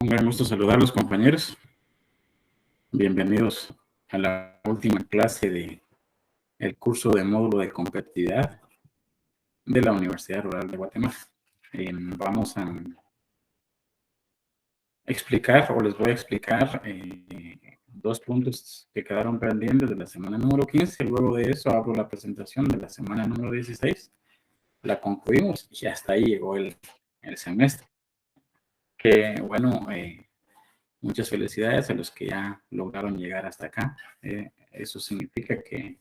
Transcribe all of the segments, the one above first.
Un gran gusto saludarlos, compañeros. Bienvenidos a la última clase del curso de módulo de competitividad de la Universidad Rural de Guatemala. Vamos a explicar, o les voy a explicar, dos puntos que quedaron pendientes de la semana número 15. Luego de eso abro la presentación de la semana número 16. La concluimos y hasta ahí llegó el semestre. Que bueno, muchas felicidades a los que ya lograron llegar hasta acá. Eso significa que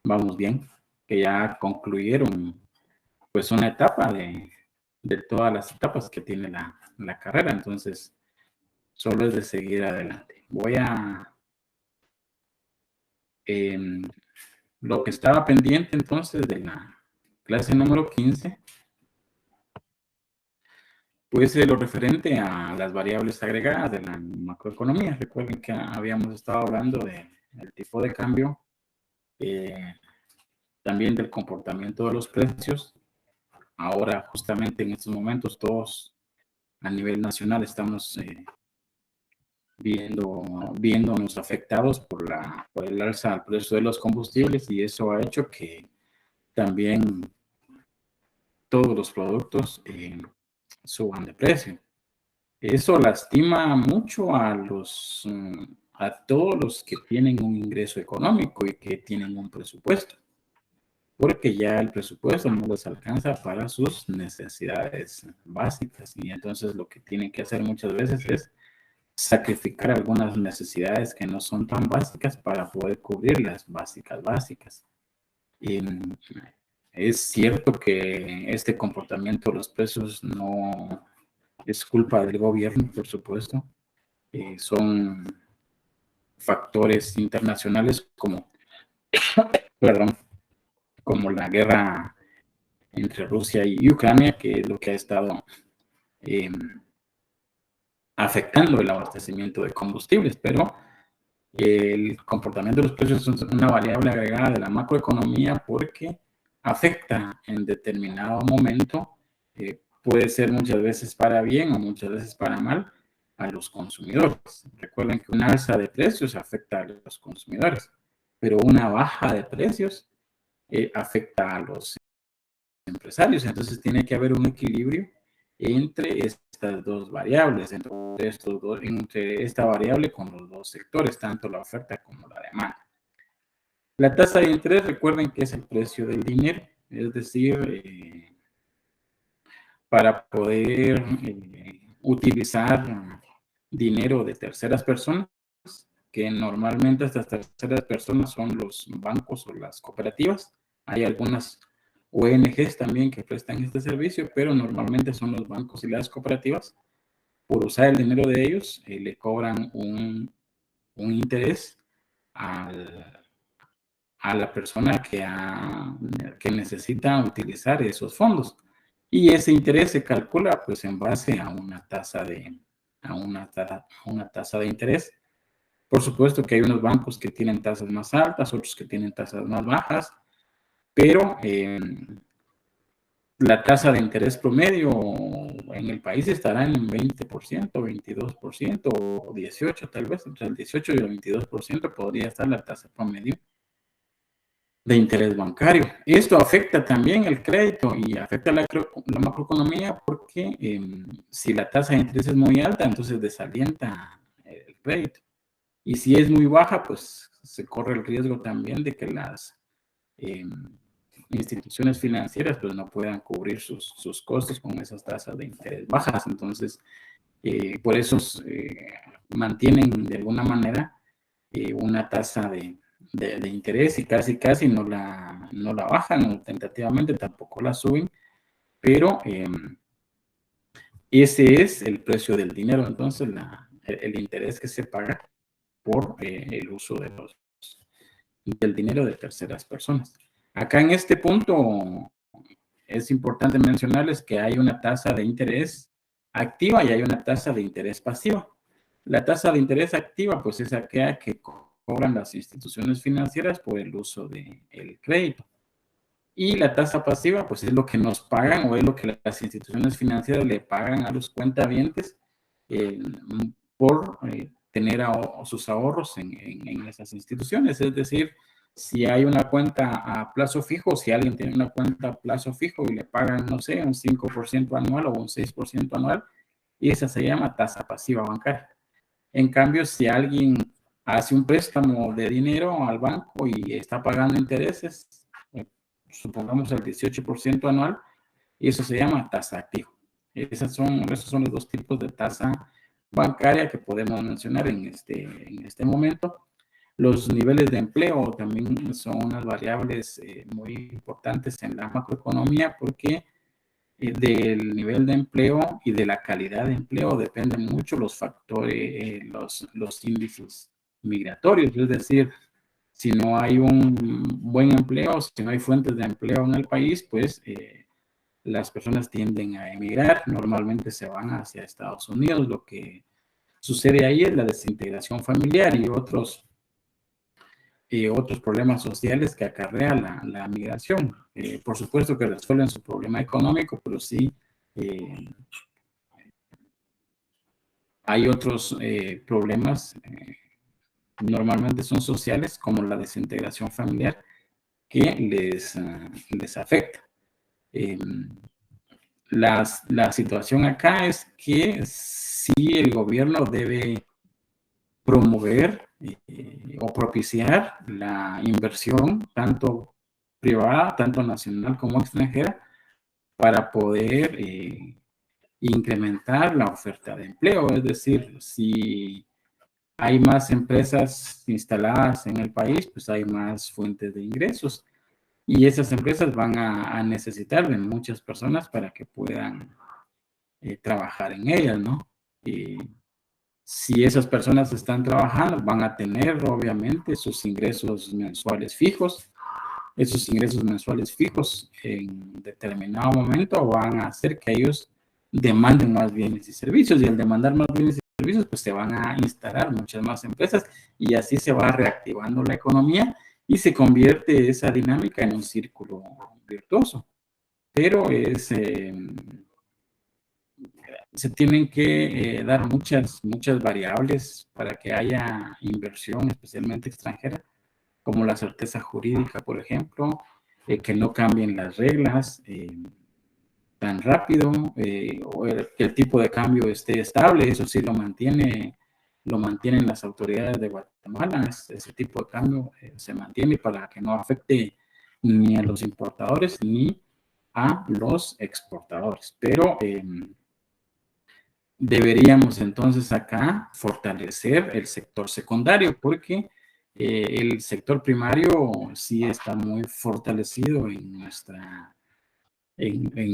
vamos bien, que ya concluyeron pues una etapa de todas las etapas que tiene la carrera. Entonces, solo es de seguir adelante. Voy a... lo que estaba pendiente entonces de la clase número 15, pues lo referente a las variables agregadas de la macroeconomía. Recuerden que habíamos estado hablando del tipo de cambio, también del comportamiento de los precios. Ahora, justamente en estos momentos, todos a nivel nacional estamos viéndonos afectados por el alza al precio de los combustibles, y eso ha hecho que también todos los productos suban de precio. Eso lastima mucho a todos los que tienen un ingreso económico y que tienen un presupuesto, porque ya el presupuesto no les alcanza para sus necesidades básicas, y entonces lo que tienen que hacer muchas veces es sacrificar algunas necesidades que no son tan básicas para poder cubrir las básicas. Y es cierto que este comportamiento de los precios no es culpa del gobierno, por supuesto. Son factores internacionales como la guerra entre Rusia y Ucrania, que es lo que ha estado afectando el abastecimiento de combustibles, pero el comportamiento de los precios es una variable agregada de la macroeconomía porque afecta en determinado momento, puede ser muchas veces para bien o muchas veces para mal, a los consumidores. Recuerden que una alza de precios afecta a los consumidores, pero una baja de precios afecta a los empresarios. Entonces tiene que haber un equilibrio entre estas dos variables, entre esta variable con los dos sectores, tanto la oferta como la demanda. La tasa de interés, recuerden que es el precio del dinero, es decir, para poder utilizar dinero de terceras personas, que normalmente estas terceras personas son los bancos o las cooperativas. Hay algunas ONGs también que prestan este servicio, pero normalmente son los bancos y las cooperativas. Por usar el dinero de ellos, le cobran un interés a la persona que necesita utilizar esos fondos. Y ese interés se calcula pues en base a una tasa de interés. Por supuesto que hay unos bancos que tienen tasas más altas, otros que tienen tasas más bajas, pero la tasa de interés promedio en el país estará en 20%, 22% o 18%, tal vez entre el 18 y el 22% podría estar la tasa promedio de interés bancario. Esto afecta también el crédito y afecta la macroeconomía porque si la tasa de interés es muy alta, entonces desalienta el crédito. Y si es muy baja, pues se corre el riesgo también de que las instituciones financieras pues no puedan cubrir sus costos con esas tasas de interés bajas. Entonces, por eso mantienen de alguna manera una tasa de interés y casi no la bajan, o tentativamente tampoco la suben, pero ese es el precio del dinero. Entonces, el interés que se paga por el uso del dinero de terceras personas. Acá en este punto es importante mencionarles que hay una tasa de interés activa y hay una tasa de interés pasiva. La tasa de interés activa pues es aquella que cobran las instituciones financieras por el uso del crédito. Y la tasa pasiva pues es lo que nos pagan o es lo que las instituciones financieras le pagan a los cuentavientes por tener sus ahorros en esas instituciones. Es decir, si hay una cuenta a plazo fijo, si alguien tiene una cuenta a plazo fijo y le pagan, no sé, un 5% anual o un 6% anual, y esa se llama tasa pasiva bancaria. En cambio, si alguien hace un préstamo de dinero al banco y está pagando intereses, supongamos el 18% anual, y eso se llama tasa activa. Esos son los dos tipos de tasa bancaria que podemos mencionar en este momento. Los niveles de empleo también son unas variables muy importantes en la macroeconomía porque del nivel de empleo y de la calidad de empleo dependen mucho los factores, los índices migratorios. Es decir, si no hay un buen empleo, si no hay fuentes de empleo en el país, pues las personas tienden a emigrar, normalmente se van hacia Estados Unidos. Lo que sucede ahí es la desintegración familiar y otros problemas sociales que acarrea la migración. Por supuesto que resuelven su problema económico, pero sí hay otros problemas, normalmente son sociales, como la desintegración familiar, que les afecta. La situación acá es que sí el gobierno debe promover o propiciar la inversión, tanto privada, tanto nacional como extranjera, para poder incrementar la oferta de empleo. Es decir, si hay más empresas instaladas en el país, pues hay más fuentes de ingresos. Y esas empresas van a necesitar de muchas personas para que puedan trabajar en ellas, ¿no? Y si esas personas están trabajando, van a tener obviamente sus ingresos mensuales fijos. Esos ingresos mensuales fijos en determinado momento van a hacer que ellos demanden más bienes y servicios, y al demandar más bienes y servicios, pues se van a instalar muchas más empresas y así se va reactivando la economía y se convierte esa dinámica en un círculo virtuoso. Pero se tienen que dar muchas variables para que haya inversión, especialmente extranjera, como la certeza jurídica, por ejemplo, que no cambien las reglas tan rápido, o que el tipo de cambio esté estable. Eso sí lo mantienen las autoridades de Guatemala. Ese tipo de cambio se mantiene para que no afecte ni a los importadores ni a los exportadores. Pero deberíamos entonces acá fortalecer el sector secundario, porque el sector primario sí está muy fortalecido en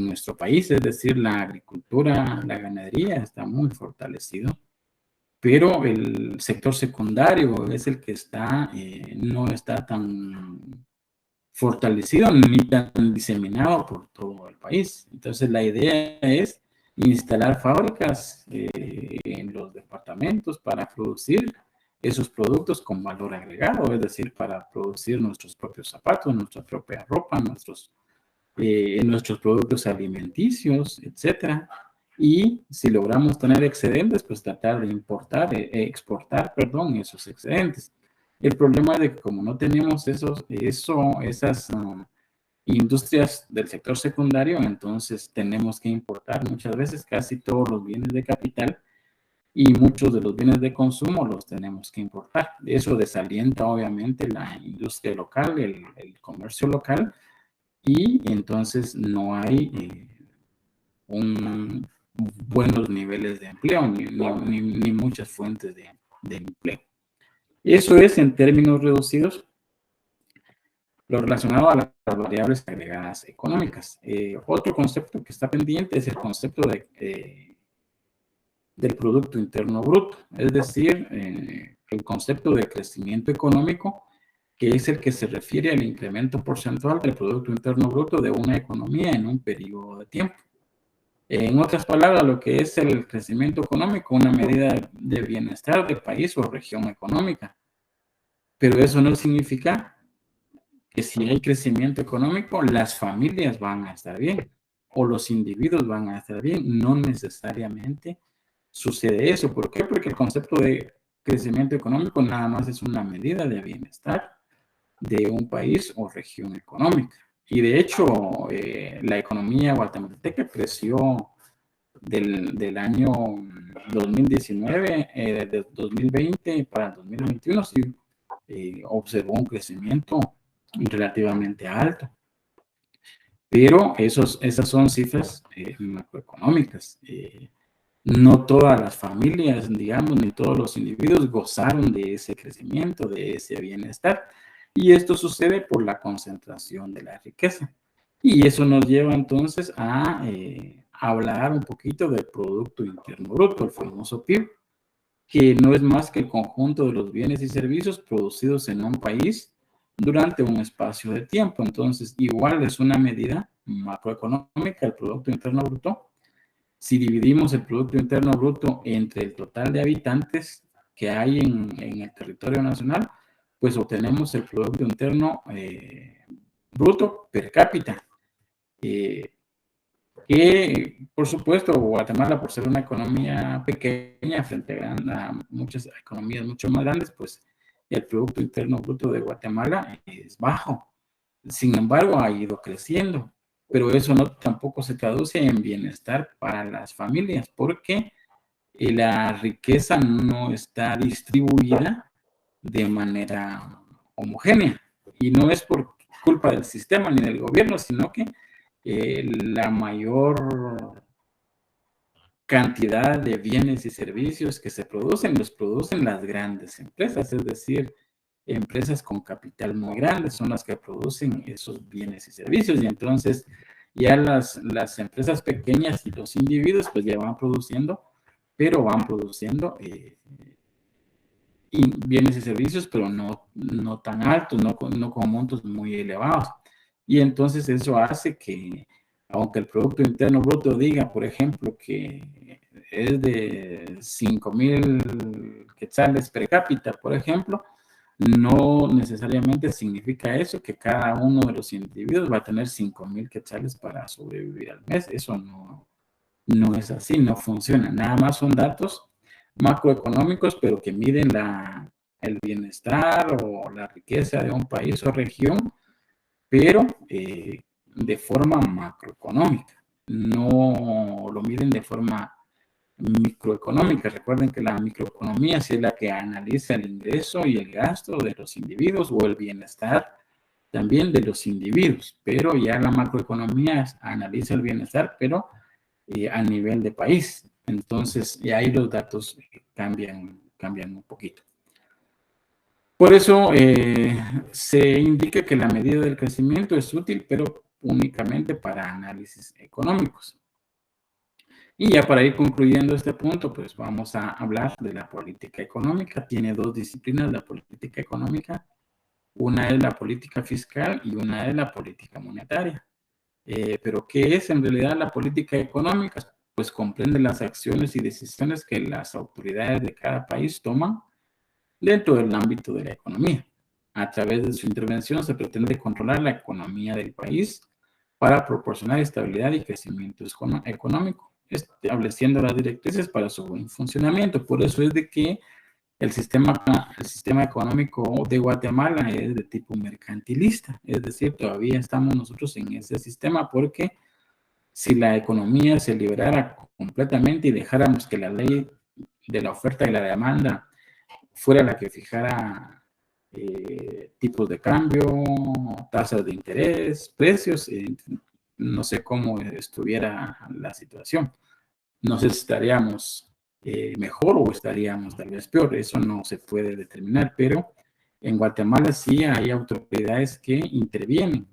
nuestro país. Es decir, la agricultura, la ganadería está muy fortalecido, pero el sector secundario es el que no está tan fortalecido ni tan diseminado por todo el país. Entonces la idea es instalar fábricas en los departamentos para producir esos productos con valor agregado, es decir, para producir nuestros propios zapatos, nuestra propia ropa, nuestros productos alimenticios, etcétera. Y si logramos tener excedentes, pues tratar de exportar, perdón, esos excedentes. El problema es de que como no tenemos esas industrias del sector secundario, entonces tenemos que importar muchas veces casi todos los bienes de capital, y muchos de los bienes de consumo los tenemos que importar. Eso desalienta obviamente la industria local, el comercio local, y entonces no hay buenos niveles de empleo ni muchas fuentes de empleo. Eso es, en términos reducidos, lo relacionado a las variables agregadas económicas. Otro concepto que está pendiente es el concepto del Producto Interno Bruto, es decir, el concepto de crecimiento económico, que es el que se refiere al incremento porcentual del Producto Interno Bruto de una economía en un periodo de tiempo. En otras palabras, lo que es el crecimiento económico, una medida de bienestar del país o región económica. Pero eso no significa que si hay crecimiento económico, las familias van a estar bien o los individuos van a estar bien. No necesariamente sucede eso. ¿Por qué? Porque el concepto de crecimiento económico nada más es una medida de bienestar de un país o región económica. Y de hecho, la economía guatemalteca creció del año 2019, de 2020 para 2021, sí, observó un crecimiento relativamente alto. Pero esas son cifras macroeconómicas. No todas las familias, digamos, ni todos los individuos gozaron de ese crecimiento, de ese bienestar. Y esto sucede por la concentración de la riqueza. Y eso nos lleva entonces a hablar un poquito del Producto Interno Bruto, el famoso PIB, que no es más que el conjunto de los bienes y servicios producidos en un país durante un espacio de tiempo. Entonces, igual es una medida macroeconómica, el Producto Interno Bruto. Si dividimos el Producto Interno Bruto entre el total de habitantes que hay en el territorio nacional, pues obtenemos el Producto Interno Bruto per cápita. Que, por supuesto, Guatemala, por ser una economía pequeña frente a muchas economías mucho más grandes, pues el Producto Interno Bruto de Guatemala es bajo. Sin embargo, ha ido creciendo, pero eso no tampoco se traduce en bienestar para las familias, porque la riqueza no está distribuida de manera homogénea. Y no es por culpa del sistema ni del gobierno, sino que la mayor cantidad de bienes y servicios que se producen, los producen las grandes empresas, es decir, empresas con capital muy grande son las que producen esos bienes y servicios. Y entonces ya las empresas pequeñas y los individuos pues ya van produciendo, pero van produciendo bienes y servicios, pero no tan altos, no con montos muy elevados. Y entonces eso hace que, aunque el Producto Interno Bruto diga, por ejemplo, que es de 5,000 quetzales per cápita, por ejemplo, no necesariamente significa eso, que cada uno de los individuos va a tener 5,000 quetzales para sobrevivir al mes. Eso no es así, no funciona. Nada más son datos macroeconómicos, pero que miden el bienestar o la riqueza de un país o región, pero de forma macroeconómica. No lo miden de forma microeconómica. Recuerden que la microeconomía sí es la que analiza el ingreso y el gasto de los individuos o el bienestar también de los individuos, pero ya la macroeconomía analiza el bienestar, pero a nivel de país. Entonces, y ahí los datos cambian un poquito. Por eso se indica que la medida del crecimiento es útil, pero únicamente para análisis económicos. Y ya para ir concluyendo este punto, pues vamos a hablar de la política económica. Tiene dos disciplinas la política económica. Una es la política fiscal y una es la política monetaria. Pero ¿qué es en realidad la política económica? Pues comprende las acciones y decisiones que las autoridades de cada país toman dentro del ámbito de la economía. A través de su intervención se pretende controlar la economía del país para proporcionar estabilidad y crecimiento económico, estableciendo las directrices para su buen funcionamiento. Por eso es de que el sistema económico de Guatemala es de tipo mercantilista, es decir, todavía estamos nosotros en ese sistema porque si la economía se liberara completamente y dejáramos que la ley de la oferta y la demanda fuera la que fijara tipos de cambio, tasas de interés, precios, no sé cómo estuviera la situación. No sé si estaríamos mejor o estaríamos tal vez peor, eso no se puede determinar, pero en Guatemala sí hay autoridades que intervienen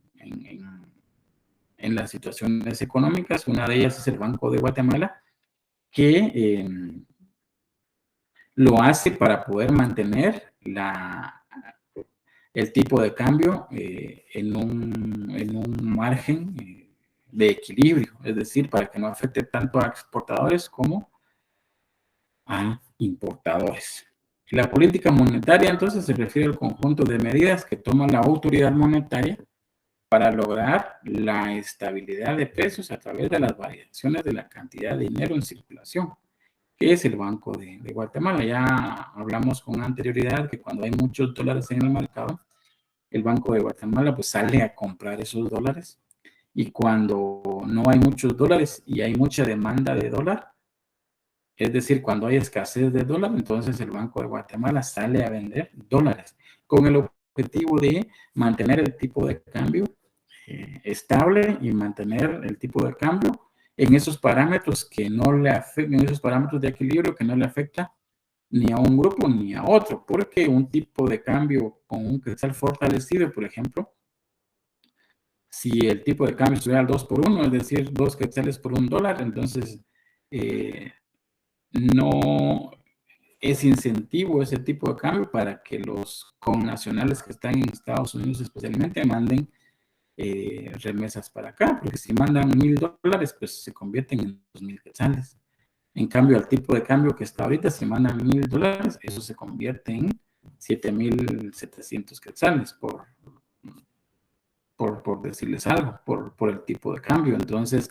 en las situaciones económicas. Una de ellas es el Banco de Guatemala, que lo hace para poder mantener el tipo de cambio en un margen de equilibrio, es decir, para que no afecte tanto a exportadores como a importadores. La política monetaria entonces se refiere al conjunto de medidas que toma la autoridad monetaria para lograr la estabilidad de precios a través de las variaciones de la cantidad de dinero en circulación, que es el Banco de Guatemala. Ya hablamos con anterioridad que cuando hay muchos dólares en el mercado, el Banco de Guatemala pues sale a comprar esos dólares, y cuando no hay muchos dólares y hay mucha demanda de dólar, es decir, cuando hay escasez de dólar, entonces el Banco de Guatemala sale a vender dólares con el objetivo de mantener el tipo de cambio estable y mantener el tipo de cambio en esos parámetros que no le afecten, en esos parámetros de equilibrio que no le afecta ni a un grupo ni a otro, porque un tipo de cambio con un quetzal fortalecido, por ejemplo, si el tipo de cambio estuviera al 2 por 1, es decir, 2 quetzales por un dólar, entonces no es incentivo ese tipo de cambio para que los connacionales que están en Estados Unidos especialmente manden remesas para acá, porque si mandan $1,000, pues se convierten en 2,000 quetzales. En cambio, al tipo de cambio que está ahorita, si mandan $1,000, eso se convierte en 7,700 quetzales por decirles algo, por el tipo de cambio. Entonces,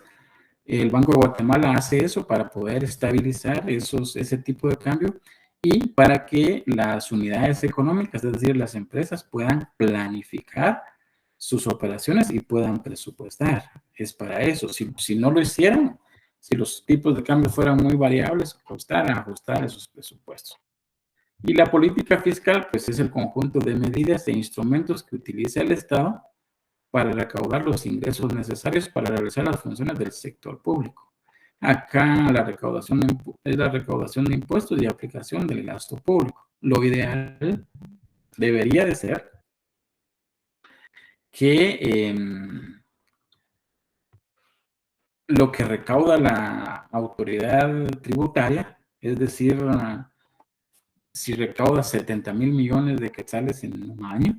el Banco de Guatemala hace eso para poder estabilizar ese tipo de cambio y para que las unidades económicas, es decir, las empresas, puedan planificar sus operaciones y puedan presupuestar. Es para eso. Si no lo hicieran, si los tipos de cambio fueran muy variables, costará ajustar esos presupuestos. Y la política fiscal, pues es el conjunto de medidas e instrumentos que utiliza el Estado para recaudar los ingresos necesarios para realizar las funciones del sector público. Acá la recaudación es la recaudación de impuestos y aplicación del gasto público. Lo ideal debería de ser que lo que recauda la autoridad tributaria, es decir, si recauda 70,000 millones de quetzales en un año,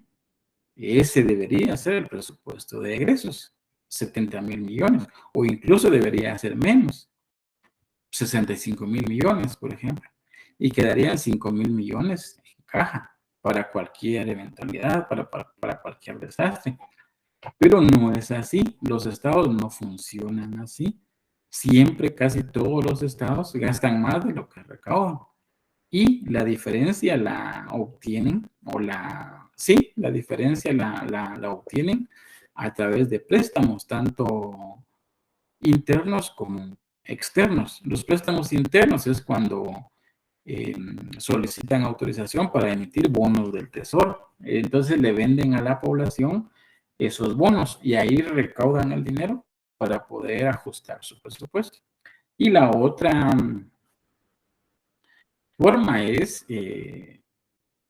ese debería ser el presupuesto de egresos, 70,000 millones, o incluso debería ser menos, 65,000 millones, por ejemplo, y quedarían 5,000 millones en caja para cualquier eventualidad, para cualquier desastre. Pero no es así, los estados no funcionan así. Siempre, casi todos los estados gastan más de lo que recaudan. Y la diferencia la obtienen, la diferencia la obtienen a través de préstamos, tanto internos como externos. Los préstamos internos es cuando solicitan autorización para emitir bonos del tesoro. Entonces le venden a la población esos bonos y ahí recaudan el dinero para poder ajustar su presupuesto. Y la otra forma es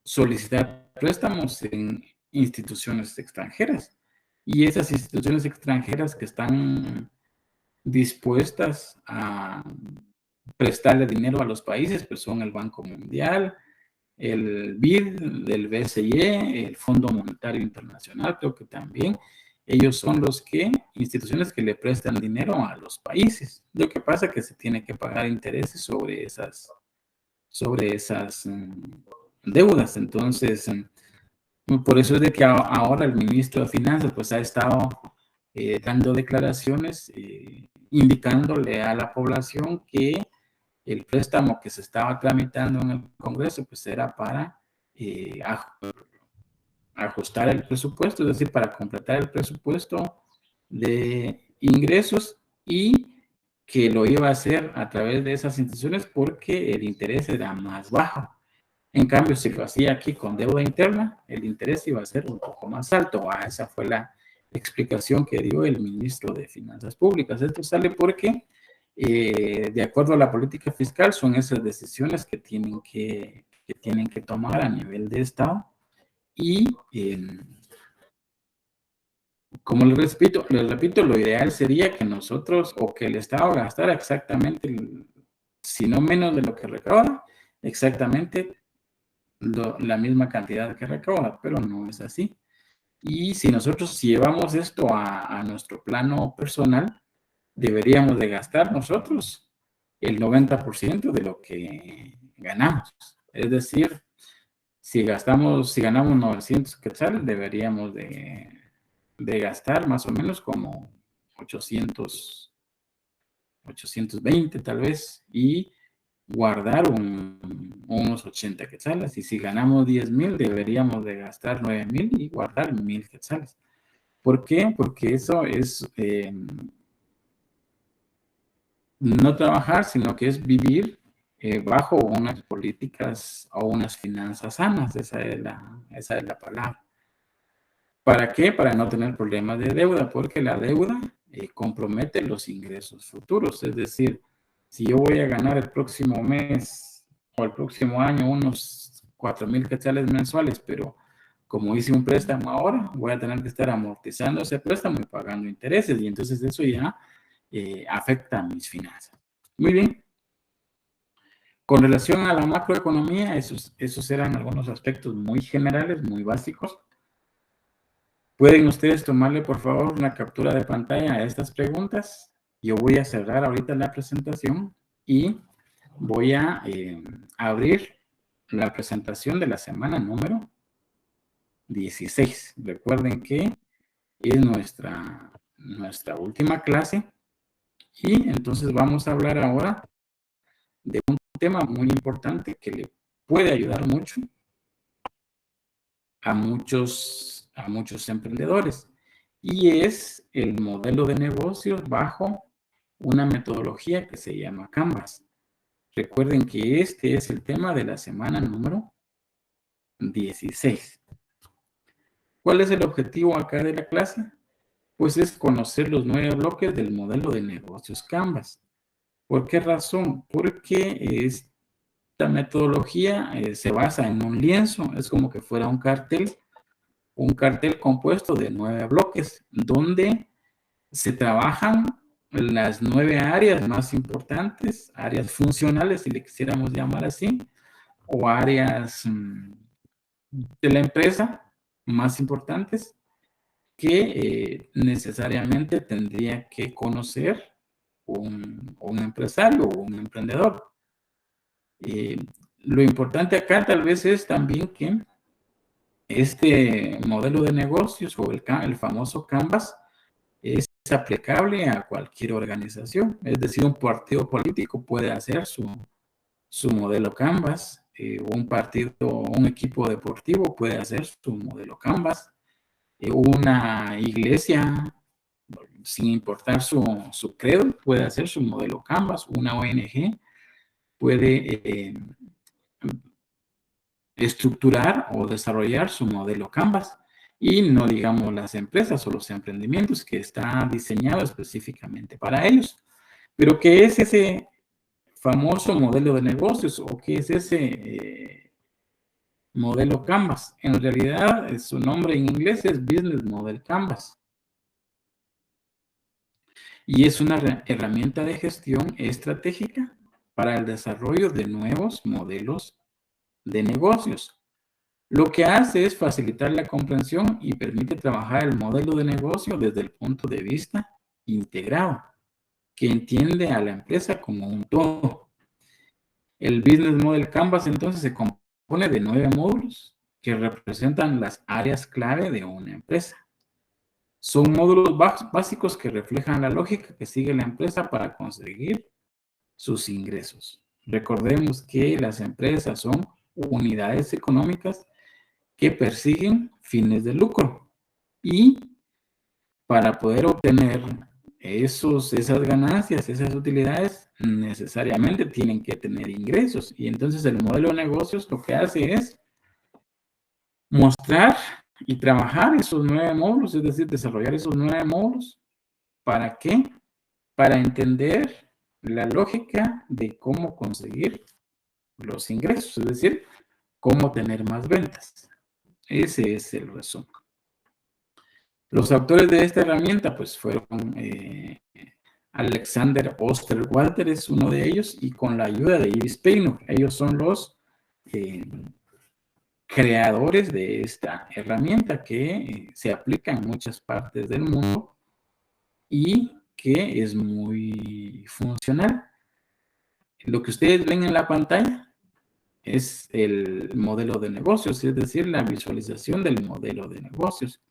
solicitar préstamos en instituciones extranjeras. Y esas instituciones extranjeras que están dispuestas a prestarle dinero a los países, pues son el Banco Mundial, el BID del BCE, el Fondo Monetario Internacional, creo que también. Ellos son instituciones que le prestan dinero a los países. Lo que pasa es que se tiene que pagar intereses sobre esas deudas. Entonces, por eso es de que ahora el ministro de Finanzas pues ha estado dando declaraciones indicándole a la población que el préstamo que se estaba tramitando en el Congreso pues era para ajustar el presupuesto, es decir, para completar el presupuesto de ingresos, y que lo iba a hacer a través de esas instituciones porque el interés era más bajo. En cambio, si lo hacía aquí con deuda interna, el interés iba a ser un poco más alto. Esa fue la explicación que dio el ministro de Finanzas Públicas. Esto sale porque, de acuerdo a la política fiscal, son esas decisiones que tienen que tomar a nivel de Estado. Y, como les repito, lo ideal sería que nosotros o que el Estado gastara exactamente, si no menos de lo que recauda, exactamente la misma cantidad que recauda, pero no es así. Y si nosotros llevamos esto a nuestro plano personal, deberíamos de gastar nosotros el 90% de lo que ganamos. Es decir, si ganamos 900 quetzales, deberíamos de gastar más o menos como 820 tal vez, y guardar unos 80 quetzales. Y si ganamos 10,000, deberíamos de gastar 9,000 y guardar 1,000 quetzales. ¿Por qué? Porque eso es no trabajar, sino que es vivir bajo unas políticas o unas finanzas sanas. Esa es la palabra. ¿Para qué? Para no tener problemas de deuda, porque la deuda compromete los ingresos futuros. Es decir, si yo voy a ganar el próximo mes o el próximo año unos 4,000 quetzales mensuales, pero como hice un préstamo ahora, voy a tener que estar amortizando ese préstamo y pagando intereses, y entonces eso ya afecta a mis finanzas. Muy bien. Con relación a la macroeconomía, esos eran algunos aspectos muy generales, muy básicos. ¿Pueden ustedes tomarle, por favor, una captura de pantalla a estas preguntas? Yo voy a cerrar ahorita la presentación y voy a abrir la presentación de la semana número 16. Recuerden que es nuestra última clase y entonces vamos a hablar ahora de un tema muy importante que le puede ayudar mucho a muchos emprendedores, y es el modelo de negocios bajo una metodología que se llama Canvas. Recuerden que este es el tema de la semana número 16. ¿Cuál es el objetivo acá de la clase? Pues es conocer los 9 bloques del modelo de negocios Canvas. ¿Por qué razón? Porque esta metodología se basa en un lienzo, es como que fuera un cartel compuesto de 9 bloques, donde se trabajan las 9 áreas más importantes, áreas funcionales, si le quisiéramos llamar así, o áreas de la empresa más importantes que necesariamente tendría que conocer un empresario o un emprendedor. Lo importante acá tal vez es también que este modelo de negocios o el famoso Canvas es aplicable a cualquier organización. Es decir, un partido político puede hacer su modelo Canvas, un equipo deportivo puede hacer su modelo Canvas, una iglesia, sin importar su credo, puede hacer su modelo Canvas, una ONG puede estructurar o desarrollar su modelo Canvas, y no digamos las empresas o los emprendimientos que está diseñado específicamente para ellos. Pero ¿qué es ese famoso modelo de negocios o qué es ese modelo Canvas? En realidad, su nombre en inglés es Business Model Canvas y es una herramienta de gestión estratégica para el desarrollo de nuevos modelos de negocios. Lo que hace es facilitar la comprensión y permite trabajar el modelo de negocio desde el punto de vista integrado, que entiende a la empresa como un todo. El Business Model Canvas entonces se compone de 9 módulos que representan las áreas clave de una empresa. Son módulos básicos que reflejan la lógica que sigue la empresa para conseguir sus ingresos. Recordemos que las empresas son unidades económicas que persiguen fines de lucro, y para poder obtener esas ganancias, esas utilidades, necesariamente tienen que tener ingresos. Y entonces el modelo de negocios lo que hace es mostrar y trabajar esos 9 módulos, es decir, desarrollar esos 9 módulos. ¿Para qué? Para entender la lógica de cómo conseguir los ingresos, es decir, cómo tener más ventas. Ese es el resumen. Los autores de esta herramienta pues fueron Alexander Osterwalder, es uno de ellos, y con la ayuda de Iris Payno. Ellos son los creadores de esta herramienta que se aplica en muchas partes del mundo y que es muy funcional. Lo que ustedes ven en la pantalla es el modelo de negocios, es decir, la visualización del modelo de negocios.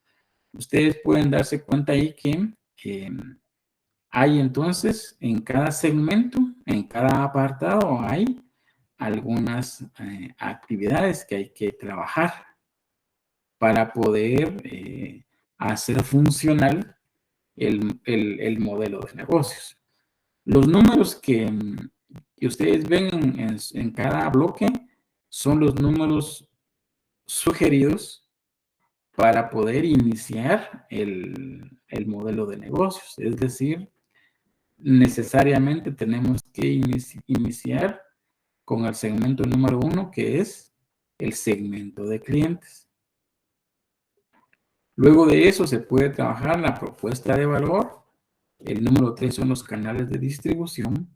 Ustedes pueden darse cuenta ahí que Hay entonces en cada segmento, en cada apartado, hay algunas actividades que hay que trabajar para poder hacer funcional el modelo de negocios. Los números que ustedes ven en cada bloque son los números sugeridos para poder iniciar el modelo de negocios. Es decir, necesariamente tenemos que iniciar con el segmento número 1, que es el segmento de clientes. Luego de eso se puede trabajar la propuesta de valor. El número 3 son los canales de distribución.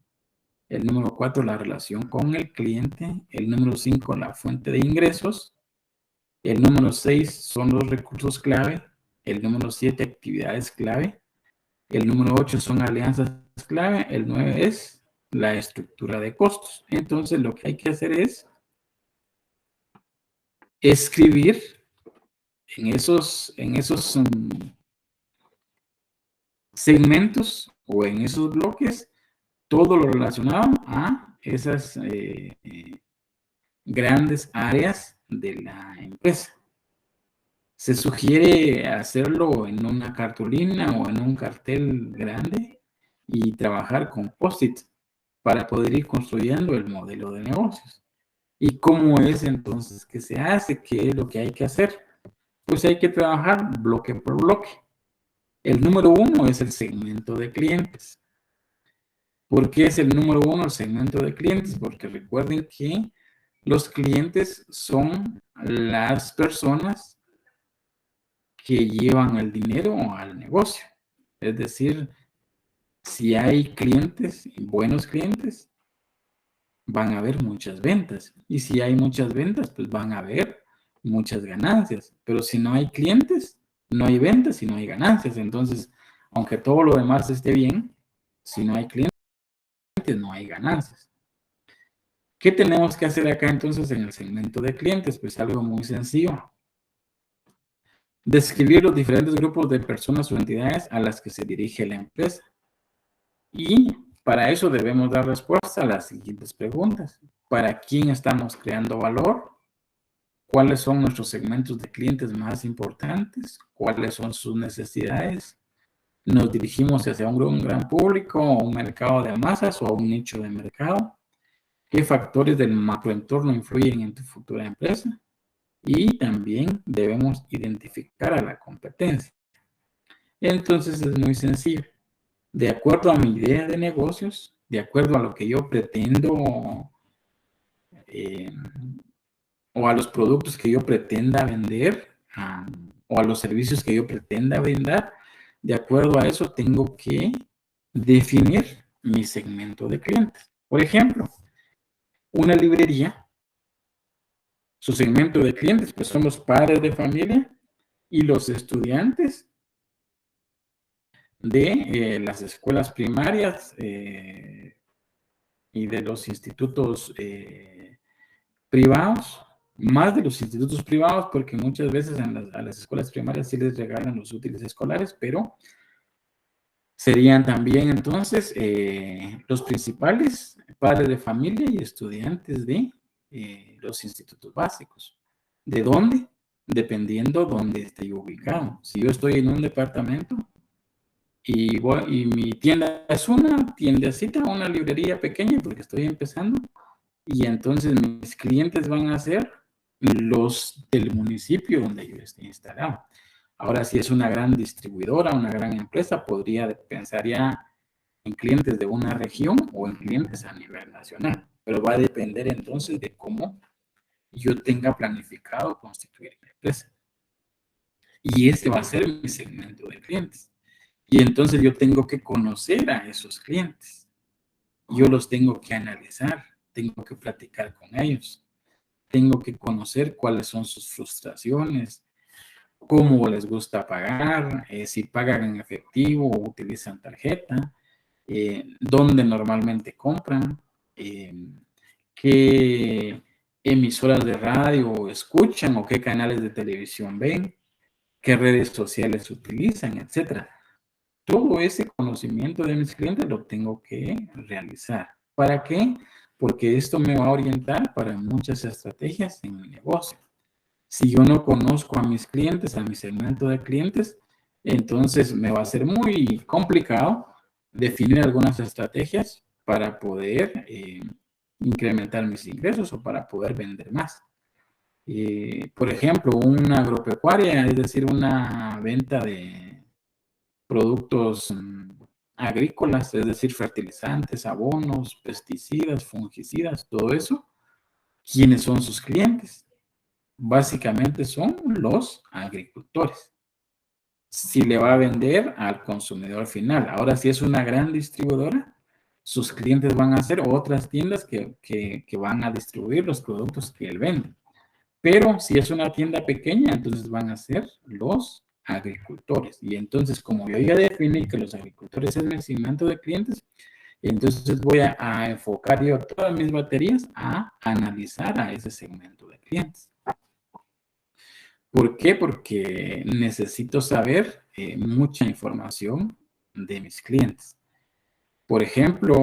El número 4, la relación con el cliente. El número 5, la fuente de ingresos. El número 6 son los recursos clave. El número 7, actividades clave. El número 8 son alianzas clave. El 9 es la estructura de costos. Entonces, lo que hay que hacer es escribir en esos segmentos o en esos bloques todo lo relacionado a esas grandes áreas de la empresa. Se sugiere hacerlo en una cartulina o en un cartel grande y trabajar con post-it para poder ir construyendo el modelo de negocios. ¿Y cómo es entonces que se hace? ¿Qué es lo que hay que hacer? Pues hay que trabajar bloque por bloque. El número 1 es el segmento de clientes. ¿Por qué es el número 1 el segmento de clientes? Porque recuerden que los clientes son las personas que llevan el dinero al negocio. Es decir, si hay clientes, buenos clientes, van a haber muchas ventas. Y si hay muchas ventas, pues van a haber muchas ganancias. Pero si no hay clientes, no hay ventas y no hay ganancias. Entonces, aunque todo lo demás esté bien, si no hay clientes, no hay ganancias. ¿Qué tenemos que hacer acá entonces en el segmento de clientes? Pues algo muy sencillo. Describir los diferentes grupos de personas o entidades a las que se dirige la empresa. Y para eso debemos dar respuesta a las siguientes preguntas. ¿Para quién estamos creando valor? ¿Cuáles son nuestros segmentos de clientes más importantes? ¿Cuáles son sus necesidades? ¿Nos dirigimos hacia un gran público, o un mercado de masas o a un nicho de mercado? ¿Qué factores del macroentorno influyen en tu futura empresa? Y también debemos identificar a la competencia. Entonces es muy sencillo. De acuerdo a mi idea de negocios, de acuerdo a lo que yo pretendo o a los productos que yo pretenda vender o a los servicios que yo pretenda brindar, de acuerdo a eso tengo que definir mi segmento de clientes. Por ejemplo, una librería, su segmento de clientes pues son los padres de familia y los estudiantes de las escuelas primarias y de los institutos privados, más de los institutos privados, porque muchas veces a las escuelas primarias sí les regalan los útiles escolares, pero serían también entonces los principales padres de familia y estudiantes de los institutos básicos. ¿De dónde? Dependiendo dónde esté yo ubicado. Si yo estoy en un departamento y mi tienda es una tiendecita, una librería pequeña, porque estoy empezando, y entonces mis clientes van a ser los del municipio donde yo esté instalado. Ahora, si es una gran distribuidora, una gran empresa, podría pensar ya en clientes de una región o en clientes a nivel nacional, pero va a depender entonces de cómo yo tenga planificado constituir mi empresa. Y ese va a ser mi segmento de clientes. Y entonces yo tengo que conocer a esos clientes. Yo los tengo que analizar, tengo que platicar con ellos, tengo que conocer cuáles son sus frustraciones, cómo les gusta pagar, si pagan en efectivo o utilizan tarjeta, dónde normalmente compran, qué emisoras de radio escuchan o qué canales de televisión ven, qué redes sociales utilizan, etcétera. todo ese conocimiento de mis clientes lo tengo que realizar. ¿Para qué? Porque esto me va a orientar para muchas estrategias en mi negocio. Si yo no conozco a mis clientes, a mi segmento de clientes, entonces me va a ser muy complicado definir algunas estrategias para poder incrementar mis ingresos o para poder vender más. Por ejemplo, una agropecuaria, es decir, una venta de productos agrícolas, es decir, fertilizantes, abonos, pesticidas, fungicidas, todo eso. ¿Quiénes son sus clientes? Básicamente son los agricultores. Si le va a vender al consumidor final. Ahora, si es una gran distribuidora, sus clientes van a ser otras tiendas que van a distribuir los productos que él vende. Pero si es una tienda pequeña, entonces van a ser los agricultores. Y entonces, como yo ya definí que los agricultores es mi segmento de clientes, entonces voy a enfocar yo todas mis baterías a analizar a ese segmento de clientes. ¿Por qué? Porque necesito saber mucha información de mis clientes. Por ejemplo,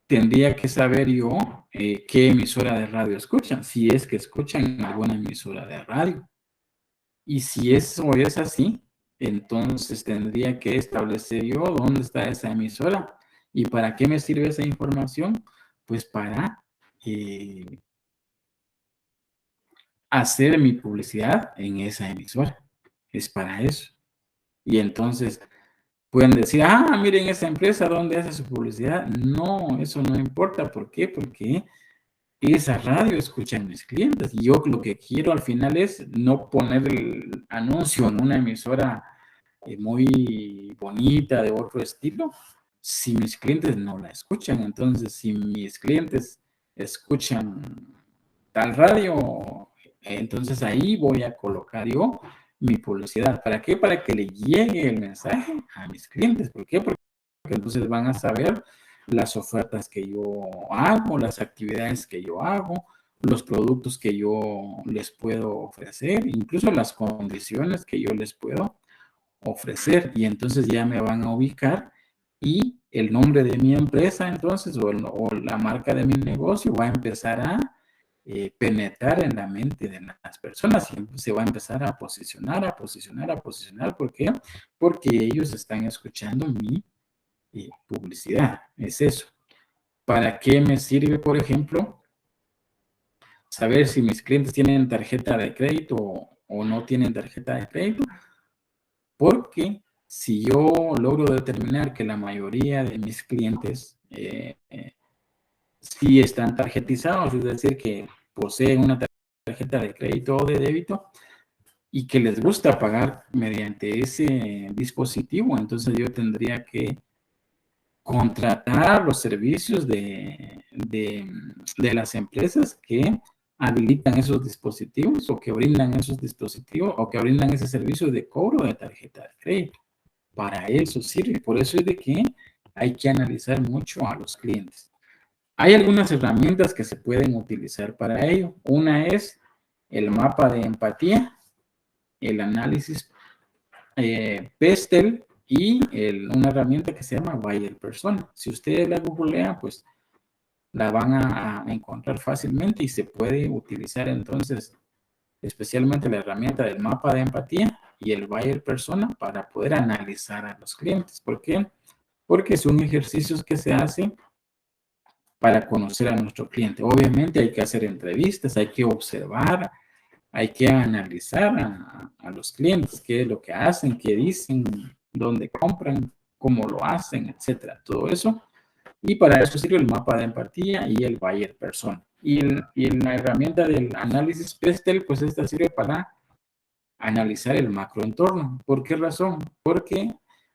tendría que saber yo qué emisora de radio escuchan, si es que escuchan alguna emisora de radio. Y si eso es así, entonces tendría que establecer yo dónde está esa emisora y para qué me sirve esa información. Pues para hacer mi publicidad en esa emisora. Es para eso. Y entonces pueden decir, ah, miren esa empresa, ¿dónde hace su publicidad? No, eso no importa. ¿Por qué? Porque esa radio escuchan mis clientes. Y yo lo que quiero al final es no poner el anuncio en una emisora muy bonita, de otro estilo, si mis clientes no la escuchan. Entonces, si mis clientes escuchan tal radio, entonces ahí voy a colocar yo mi publicidad. ¿Para qué? Para que le llegue el mensaje a mis clientes. ¿Por qué? Porque entonces van a saber las ofertas que yo hago, las actividades que yo hago, los productos que yo les puedo ofrecer, incluso las condiciones que yo les puedo ofrecer. Y entonces ya me van a ubicar y el nombre de mi empresa entonces o la marca de mi negocio va a empezar a penetrar en la mente de las personas y se va a empezar a posicionar, a posicionar, a posicionar. ¿Por qué? Porque ellos están escuchando mi publicidad. Es eso. ¿Para qué me sirve, por ejemplo, saber si mis clientes tienen tarjeta de crédito o no tienen tarjeta de crédito? Porque si yo logro determinar que la mayoría de mis clientes sí están tarjetizados, es decir, que poseen una tarjeta de crédito o de débito y que les gusta pagar mediante ese dispositivo, entonces yo tendría que contratar los servicios de las empresas que habilitan esos dispositivos o que brindan esos dispositivos o que brindan ese servicio de cobro de tarjeta de crédito. Para eso sirve. Por eso es de que hay que analizar mucho a los clientes. Hay algunas herramientas que se pueden utilizar para ello. Una es el mapa de empatía, el análisis Pestel y una herramienta que se llama Buyer Persona. Si ustedes la googlean, pues la van a encontrar fácilmente y se puede utilizar entonces especialmente la herramienta del mapa de empatía y el Buyer Persona para poder analizar a los clientes. ¿Por qué? Porque son ejercicios que se hacen para conocer a nuestro cliente. Obviamente hay que hacer entrevistas, hay que observar, hay que analizar a los clientes, qué es lo que hacen, qué dicen, dónde compran, cómo lo hacen, etcétera. Todo eso. Y para eso sirve el mapa de empatía y el Buyer Persona. Y la herramienta del análisis Pestel, pues esta sirve para analizar el macroentorno. ¿Por qué razón? Porque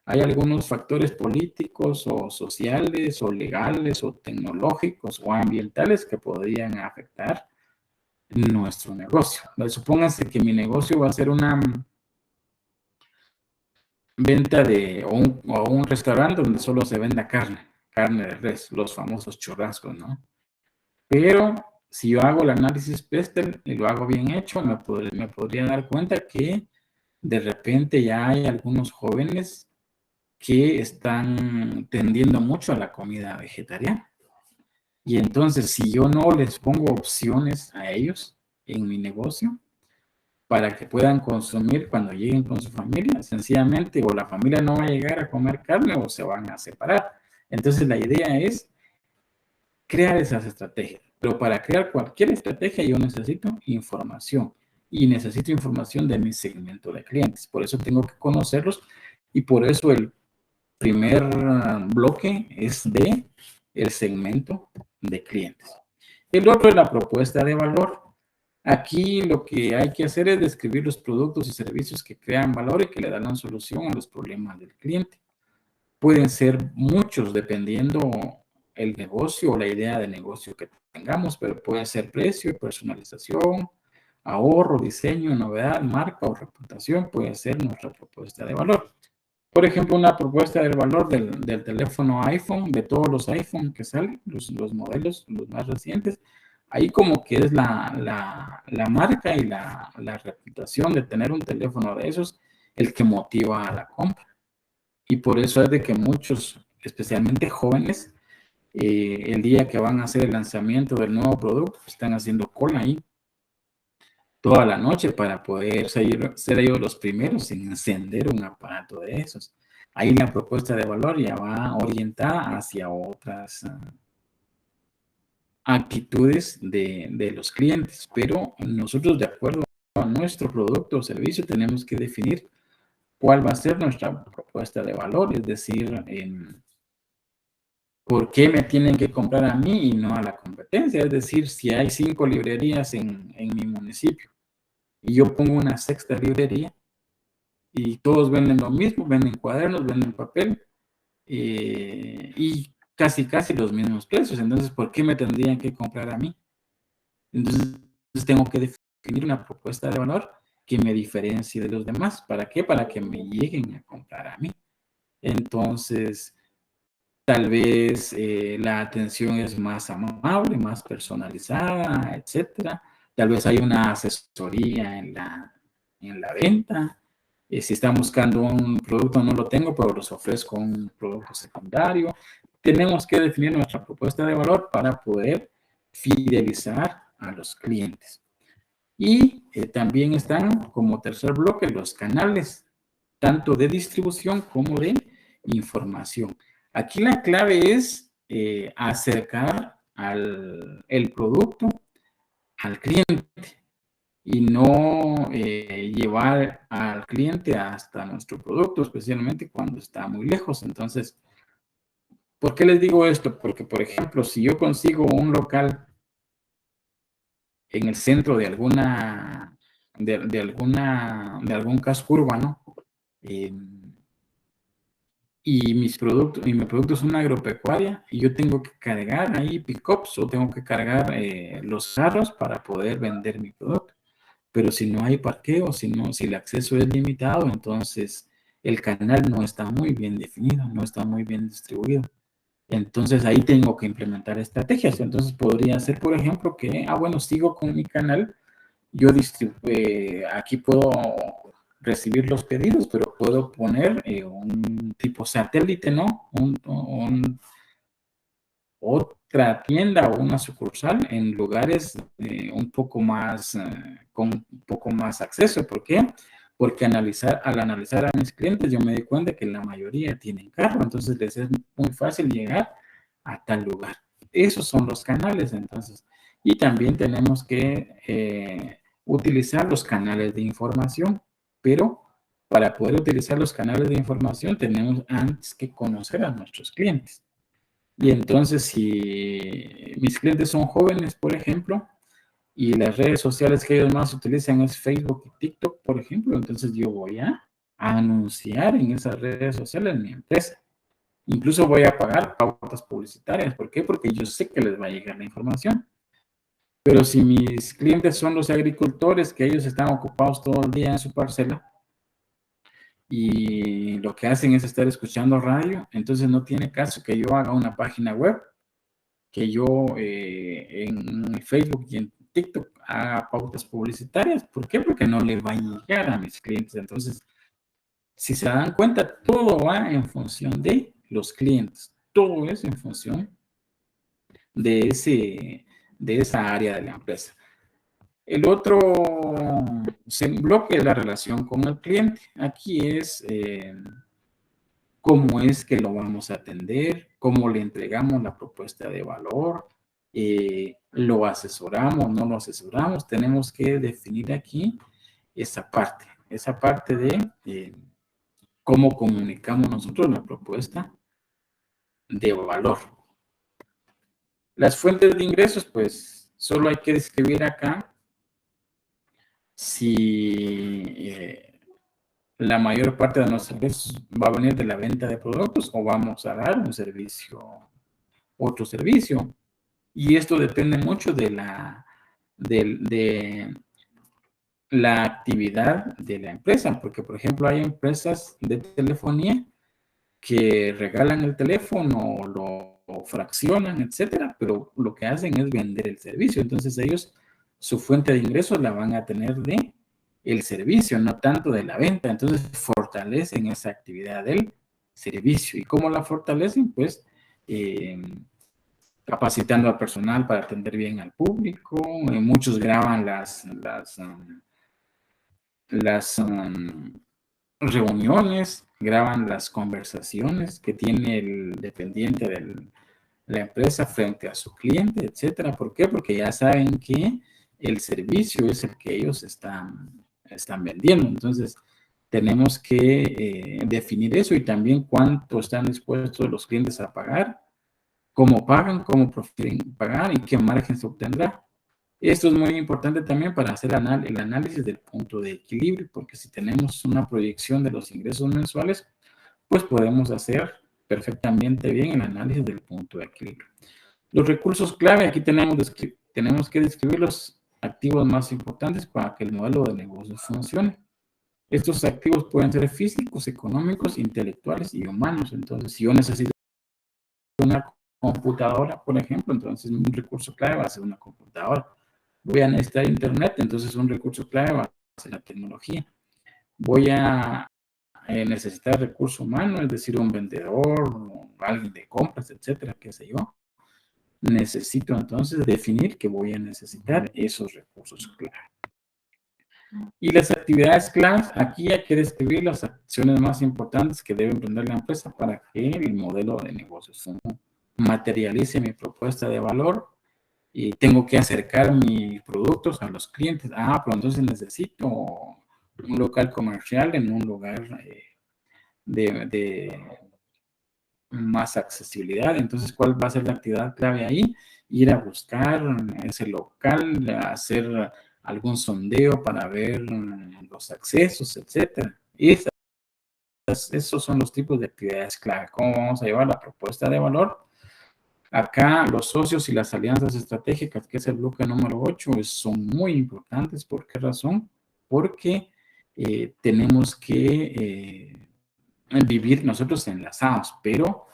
hay algunos factores políticos o sociales o legales o tecnológicos o ambientales que podrían afectar nuestro negocio. Supóngase que mi negocio va a ser una venta o un restaurante donde solo se venda carne de res, los famosos churrascos, ¿no? Pero si yo hago el análisis Pestel y lo hago bien hecho, me podría dar cuenta que de repente ya hay algunos jóvenes que están tendiendo mucho a la comida vegetariana. Y entonces, si yo no les pongo opciones a ellos en mi negocio para que puedan consumir cuando lleguen con su familia, sencillamente o la familia no va a llegar a comer carne o se van a separar. Entonces, la idea es crear esas estrategias. Pero para crear cualquier estrategia yo necesito información y necesito información de mi segmento de clientes. Por eso tengo que conocerlos y por eso el primer bloque es de el segmento de clientes. El otro es la propuesta de valor. Aquí lo que hay que hacer es describir los productos y servicios que crean valor y que le dan una solución a los problemas del cliente. Pueden ser muchos dependiendo el negocio o la idea de negocio que tengamos, pero puede ser precio, personalización, ahorro, diseño, novedad, marca o reputación, puede ser nuestra propuesta de valor. Por ejemplo, una propuesta del valor del teléfono iPhone, de todos los iPhone que salen, los modelos, los más recientes, ahí como que es la marca y la reputación de tener un teléfono de esos el que motiva a la compra. Y por eso es de que muchos, especialmente jóvenes, el día que van a hacer el lanzamiento del nuevo producto, están haciendo cola ahí toda la noche para poder ser ellos los primeros en encender un aparato de esos. Ahí la propuesta de valor ya va orientada hacia otras actitudes de los clientes, pero nosotros de acuerdo a nuestro producto o servicio tenemos que definir cuál va a ser nuestra propuesta de valor, es decir, ¿por qué me tienen que comprar a mí y no a la competencia? Es decir, si hay 5 librerías en mi municipio y yo pongo una sexta librería y todos venden lo mismo, venden cuadernos, venden papel y casi los mismos precios. Entonces, ¿por qué me tendrían que comprar a mí? Entonces, tengo que definir una propuesta de valor que me diferencie de los demás. ¿Para qué? Para que me lleguen a comprar a mí. Entonces, tal vez la atención es más amable, más personalizada, etcétera. Tal vez hay una asesoría en la venta. Si están buscando un producto, no lo tengo, pero los ofrezco un producto secundario. Tenemos que definir nuestra propuesta de valor para poder fidelizar a los clientes. Y también están como tercer bloque los canales, tanto de distribución como de información. Aquí la clave es acercar el producto al cliente y no llevar al cliente hasta nuestro producto, especialmente cuando está muy lejos. Entonces, ¿por qué les digo esto? Porque, por ejemplo, si yo consigo un local en el centro de algún casco urbano, eh, y mi producto es una agropecuaria y yo tengo que cargar ahí pick-ups o tengo que cargar los carros para poder vender mi producto. Pero si no hay parqueo, si el acceso es limitado, entonces el canal no está muy bien definido, no está muy bien distribuido. Entonces ahí tengo que implementar estrategias. Entonces podría ser, por ejemplo, que, bueno, sigo con mi canal, yo aquí puedo recibir los pedidos, pero puedo poner un tipo satélite, ¿no? Otra tienda o una sucursal en lugares un poco más, con un poco más acceso. ¿Por qué? Porque al analizar a mis clientes, yo me di cuenta que la mayoría tienen carro, entonces les es muy fácil llegar a tal lugar. Esos son los canales, entonces. Y también tenemos que utilizar los canales de información, pero para poder utilizar los canales de información tenemos antes que conocer a nuestros clientes. Y entonces, si mis clientes son jóvenes, por ejemplo, y las redes sociales que ellos más utilizan es Facebook y TikTok, por ejemplo, entonces yo voy a anunciar en esas redes sociales mi empresa. Incluso voy a pagar pautas publicitarias. ¿Por qué? Porque yo sé que les va a llegar la información. Pero si mis clientes son los agricultores, que ellos están ocupados todo el día en su parcela, y lo que hacen es estar escuchando radio, entonces no tiene caso que yo haga una página web, que yo en Facebook TikTok haga pautas publicitarias. ¿Por qué? Porque no le va a llegar a mis clientes. Entonces, si se dan cuenta, todo va en función de los clientes. Todo es en función de esa área de la empresa. El otro bloque es la relación con el cliente. Aquí es cómo es que lo vamos a atender, cómo le entregamos la propuesta de valor, lo asesoramos, no lo asesoramos. Tenemos que definir aquí esa parte de cómo comunicamos nosotros la propuesta de valor. Las fuentes de ingresos, pues solo hay que describir acá si la mayor parte de nuestros ingresos va a venir de la venta de productos o vamos a dar un servicio, otro servicio. Y esto depende mucho de la actividad de la empresa, porque por ejemplo hay empresas de telefonía que regalan el teléfono, lo fraccionan, etcétera, pero lo que hacen es vender el servicio. Entonces ellos, su fuente de ingresos la van a tener de el servicio, no tanto de la venta. Entonces fortalecen esa actividad del servicio. ¿Y cómo la fortalecen? Pues capacitando al personal para atender bien al público. Muchos graban las reuniones, graban las conversaciones que tiene el dependiente de la empresa frente a su cliente, etcétera. ¿Por qué? Porque ya saben que el servicio es el que ellos están vendiendo. Entonces, tenemos que definir eso y también cuánto están dispuestos los clientes a pagar, cómo pagan, cómo prefieren pagar y qué margen se obtendrá. Esto es muy importante también para hacer el análisis del punto de equilibrio, porque si tenemos una proyección de los ingresos mensuales, pues podemos hacer perfectamente bien el análisis del punto de equilibrio. Los recursos clave, aquí tenemos que describir los activos más importantes para que el modelo de negocio funcione. Estos activos pueden ser físicos, económicos, intelectuales y humanos. Entonces, si yo necesito una computadora, por ejemplo, entonces un recurso clave va a ser una computadora. Voy a necesitar internet, entonces un recurso clave va a ser la tecnología. Voy a necesitar recurso humano, es decir, un vendedor, alguien de compras, etcétera, qué sé yo. Necesito entonces definir que voy a necesitar esos recursos clave. Y las actividades claves, aquí hay que describir las acciones más importantes que debe emprender la empresa para que el modelo de negocios materialice mi propuesta de valor. Y tengo que acercar mis productos a los clientes. Pero entonces necesito un local comercial en un lugar de más accesibilidad. Entonces, ¿cuál va a ser la actividad clave ahí? Ir a buscar ese local, hacer algún sondeo para ver los accesos, etcétera. Esos son los tipos de actividades clave. ¿Cómo vamos a llevar la propuesta de valor? Acá los socios y las alianzas estratégicas, que es el bloque número 8, son muy importantes. ¿Por qué razón? Porque tenemos que vivir nosotros enlazados, pero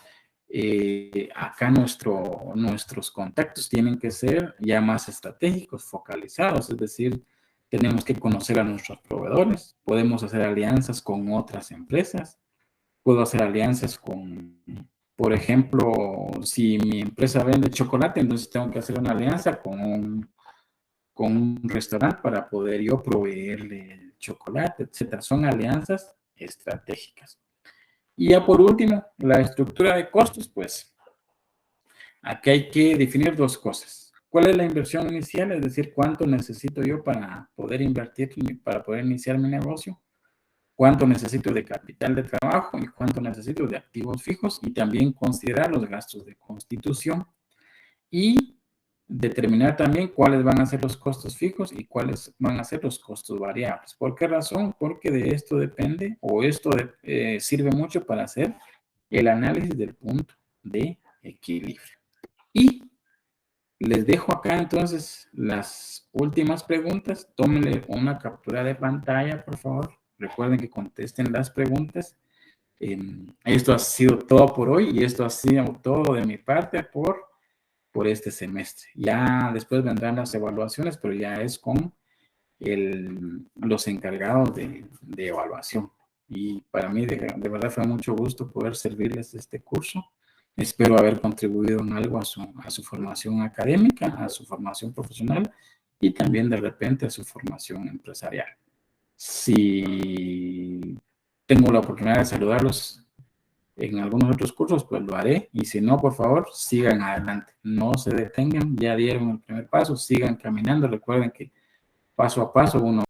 acá nuestros contactos tienen que ser ya más estratégicos, focalizados, es decir, tenemos que conocer a nuestros proveedores, podemos hacer alianzas con otras empresas, puedo hacer alianzas con, por ejemplo, si mi empresa vende chocolate, entonces tengo que hacer una alianza con un restaurante para poder yo proveerle chocolate, etcétera. Son alianzas estratégicas. Y ya por último, la estructura de costos, pues aquí hay que definir dos cosas. ¿Cuál es la inversión inicial? Es decir, ¿cuánto necesito yo para poder invertir, para poder iniciar mi negocio? ¿Cuánto necesito de capital de trabajo y cuánto necesito de activos fijos? Y también considerar los gastos de constitución y determinar también cuáles van a ser los costos fijos y cuáles van a ser los costos variables. ¿Por qué razón? Porque de esto depende o esto sirve mucho para hacer el análisis del punto de equilibrio. Y les dejo acá entonces las últimas preguntas. Tómenle una captura de pantalla, por favor. Recuerden que contesten las preguntas. Esto ha sido todo por hoy y esto ha sido todo de mi parte por por este semestre. Ya después vendrán las evaluaciones, pero ya es con los encargados de evaluación. Y para mí de verdad fue mucho gusto poder servirles este curso. Espero haber contribuido en algo a su formación académica, a su formación profesional y también de repente a su formación empresarial. Si tengo la oportunidad de saludarlos en algunos otros cursos, pues lo haré. Y si no, por favor, sigan adelante. No se detengan. Ya dieron el primer paso. Sigan caminando. Recuerden que paso a paso uno